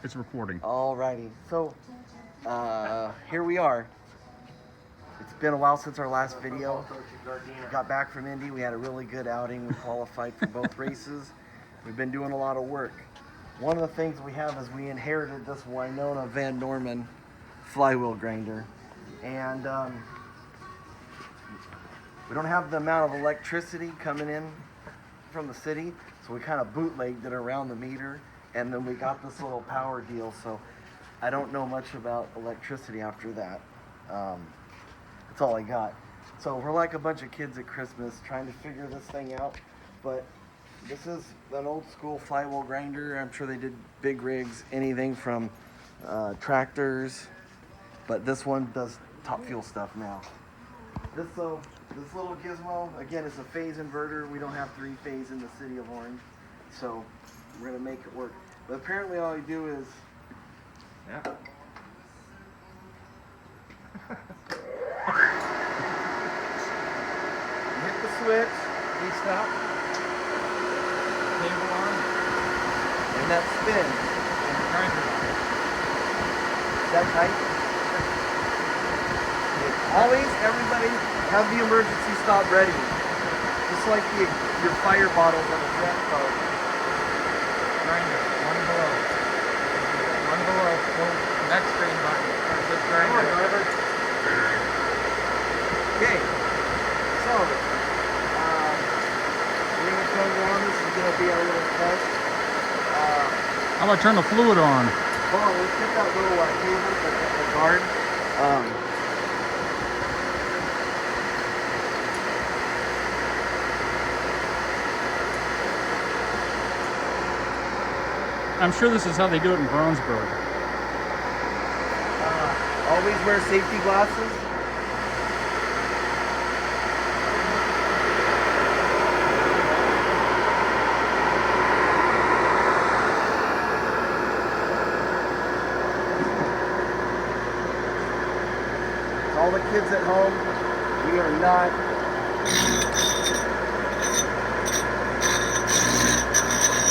It's recording. Alrighty, so here we are. It's been a while since our last video. We got back from Indy. We had a really good outing. We qualified for both races. We've been doing a lot of work. One of the things we have is we inherited this Winona Van Norman flywheel grinder. And we don't have the amount of electricity coming in from the city, so we kind of bootlegged it around the meter. And then we got this little power deal, so I don't know much about electricity after that. That's all I got. So we're like a bunch of kids at Christmas trying to figure this thing out. But this is an old school flywheel grinder. I'm sure they did big rigs, anything from tractors. But this one does top fuel stuff now. This little gizmo, again, is a phase inverter. We don't have 3-phase in the city of Orange. So we're gonna make it work. But apparently all you do is, hit the switch, Please stop. Table on. and that spins. And the grinder on. Is that tight? Always, everybody, have the emergency stop ready. Just like your fire bottles on a jet boat. Grinder. One below. One below. Go next green button. It says grinder. Okay, so we're gonna turn it on. This is gonna be our little test. How about turn the fluid on? Hold on, let's get that little cable, the guard. I'm sure this is how they do it in Brownsburg. Always wear safety glasses. All the kids at home, we are not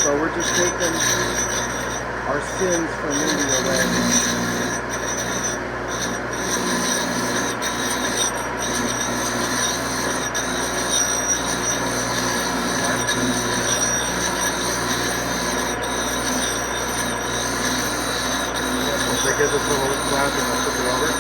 so we're just taking our sins from Indy away. Once I get this little glass and I'll flip it over.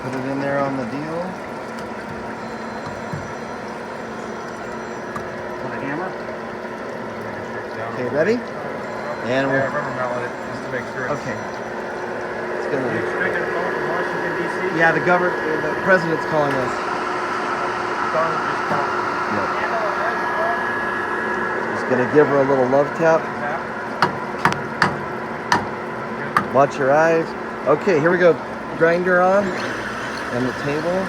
Put it in there on the deal. With a hammer? Okay, ready? And Yeah, we're rubber mallet it just to make sure it's... okay. It's You gonna. expected a call from Washington, D.C.? Yeah, the president's calling us. Donald just called. Yep. Just gonna give her a little love tap. Tap. Watch your eyes. Okay, here we go. Grinder on, and the table.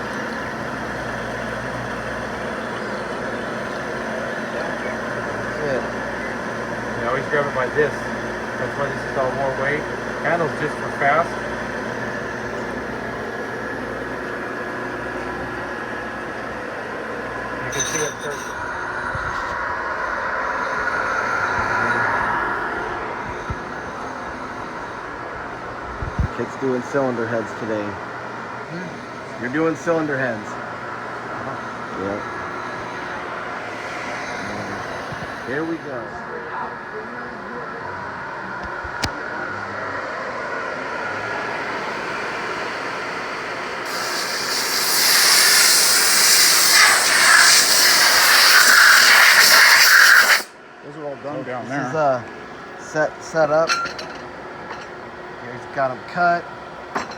That's it. You always grab it by this. That's why this is all more weight. Handle's just for fast. You can see it first. Kid's doing cylinder heads today. You're doing cylinder heads. Yep. Here we go. Those are all done down there. This is set up. He's got them cut,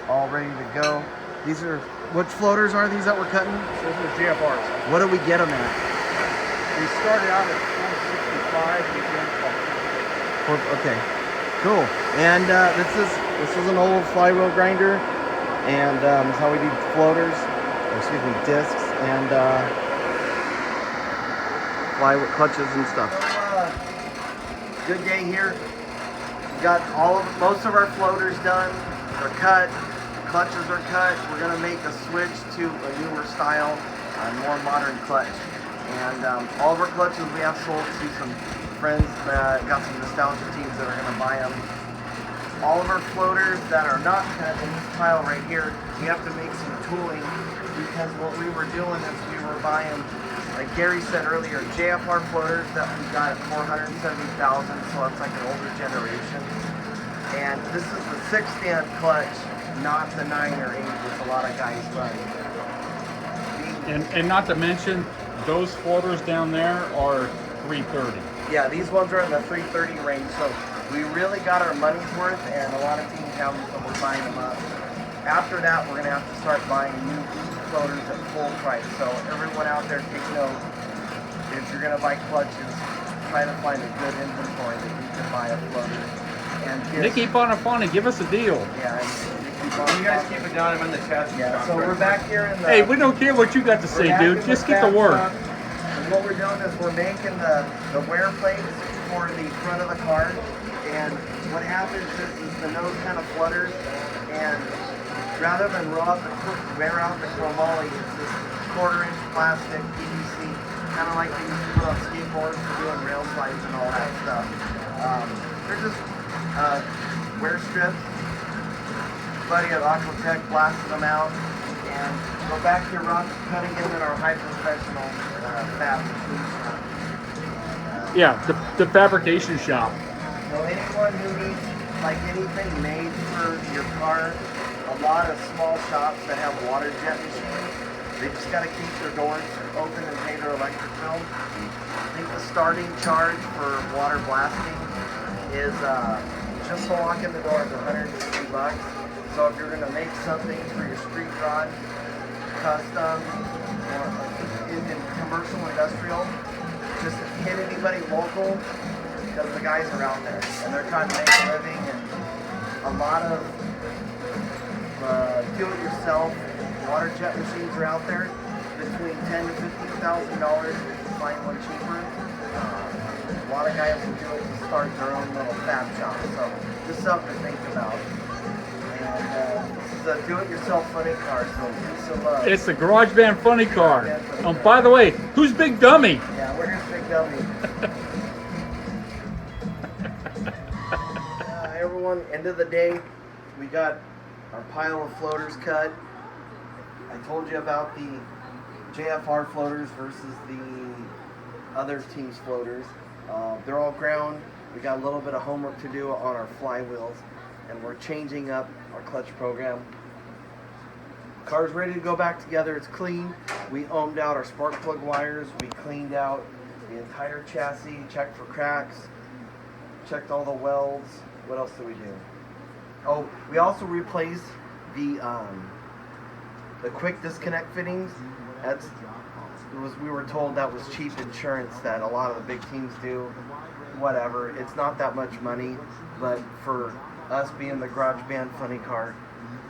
all ready to go. These are, which floaters are these that we're cutting? Those are GFRs. What do we get them at? We started out at 465. We jumped up. Okay, cool. And this is an old flywheel grinder, and this is how we do floaters, or excuse me, discs. And flywheel clutches and stuff. Good day here. We got most of our floaters done. They're cut. Clutches are cut. We're gonna make a switch to a newer style, a more modern clutch. And all of our clutches we have sold to some friends that got some nostalgia teams that are gonna buy them. All of our floaters that are not cut in this pile right here, we have to make some tooling because what we were doing is we were buying, like Gary said earlier, JFR floaters that we got at $470,000, so it's like an older generation. And this is the 6-stand clutch, not the 9 or 8, which a lot of guys run. And not to mention, those floaters down there are 330. Yeah, these ones are in the 330 range, so we really got our money's worth, and a lot of teams have them, so we're buying them up. After that, we're going to have to start buying new floaters at full price. So everyone out there, take note. If you're going to buy clutches, try to find a good inventory that you can buy a floater. And Nicky Bonafani, give us a deal. Yeah. You guys keep it down. I'm in the chassis shop. So we're back here in the... Hey, we don't care what you got to say, dude. Just get to work. And what we're doing is we're making the wear plates for the front of the car. And what happens is the nose kind of flutters, and rather than wear out the chromoly, it's this 1/4 inch plastic PVC, kind of like they used to put on skateboards for doing rail slides and all that stuff. They're just wear strips. Buddy at Aquatech blasted them out, and go back here, Rock's cutting them in our high professional fab machine shop. Yeah, the fabrication shop. So anyone who needs like anything made for your car, a lot of small shops that have water jet machines, they just got to keep their doors open and pay their electric bill. I think the starting charge for water blasting is just to walk in the door is $150. So if you're going to make something for your street rod, custom, or in commercial, industrial, just hit anybody local, because the guys are out there and they're trying to make a living, and a lot of do-it-yourself water jet machines are out there between $10,000 to $15,000 if you find one cheaper. A lot of guys will do it to start their own little fab shop, so just something to think about. And this is a do-it-yourself funny car, so do some love. It's the Garage Band Funny Car. By the way, who's Big Dummy? Yeah, we're his Big Dummy. Everyone, end of the day, we got our pile of floaters cut. I told you about the JFR floaters versus the other team's floaters. They're all ground. We got a little bit of homework to do on our flywheels, and we're changing up our clutch program. Car's ready to go back together. It's clean. We ohmed out our spark plug wires. We cleaned out the entire chassis, checked for cracks, checked all the welds. What else did we do? Oh, we also replaced the quick disconnect fittings. We were told that was cheap insurance that a lot of the big teams do. Whatever, it's not that much money, but for us being the Garage Band Funny Car,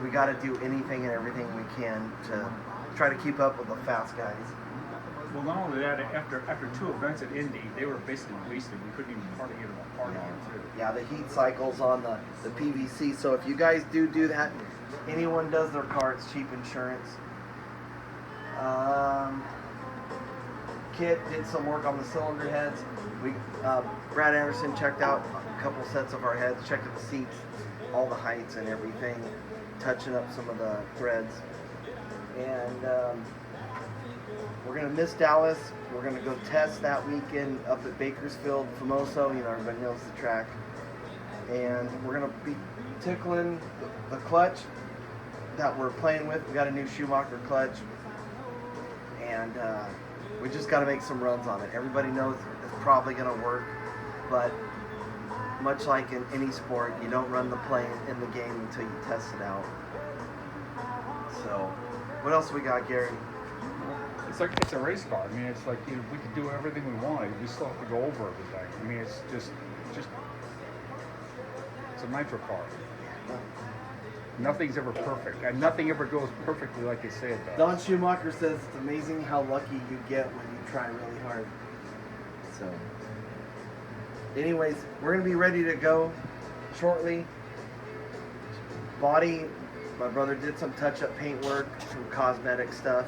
we got to do anything and everything we can to try to keep up with the fast guys. Well, not only that, after 2 events at Indy, they were basically wasted. We couldn't even hardly get them apart again, too. Yeah, the heat cycles on the PVC. So if you guys do that, anyone does their car, it's cheap insurance. Kit did some work on the cylinder heads. Brad Anderson checked out a couple sets of our heads, checked the seats, all the heights and everything, touching up some of the threads. And we're going to miss Dallas. We're going to go test that weekend up at Bakersfield, Famoso. You know, everybody knows the track. And we're going to be tickling the clutch that we're playing with. We got a new Schumacher clutch. And we just got to make some runs on it. Everybody knows it's probably going to work. But much like in any sport, you don't run the play in the game until you test it out. So, what else we got, Gary? It's a race car. I mean, it's like, you know, we could do everything we want. We still have to go over everything. I mean, it's just it's a nitro car. Nothing's ever perfect, and nothing ever goes perfectly like they say it does. Don Schumacher says it's amazing how lucky you get when you try really hard. So, anyways, we're gonna be ready to go shortly. Body, my brother did some touch-up paint work, some cosmetic stuff.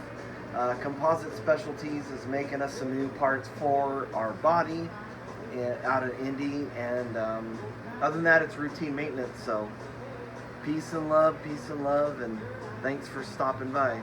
Composite Specialties is making us some new parts for our body out of Indy, and other than that, it's routine maintenance. So, peace and love, and thanks for stopping by.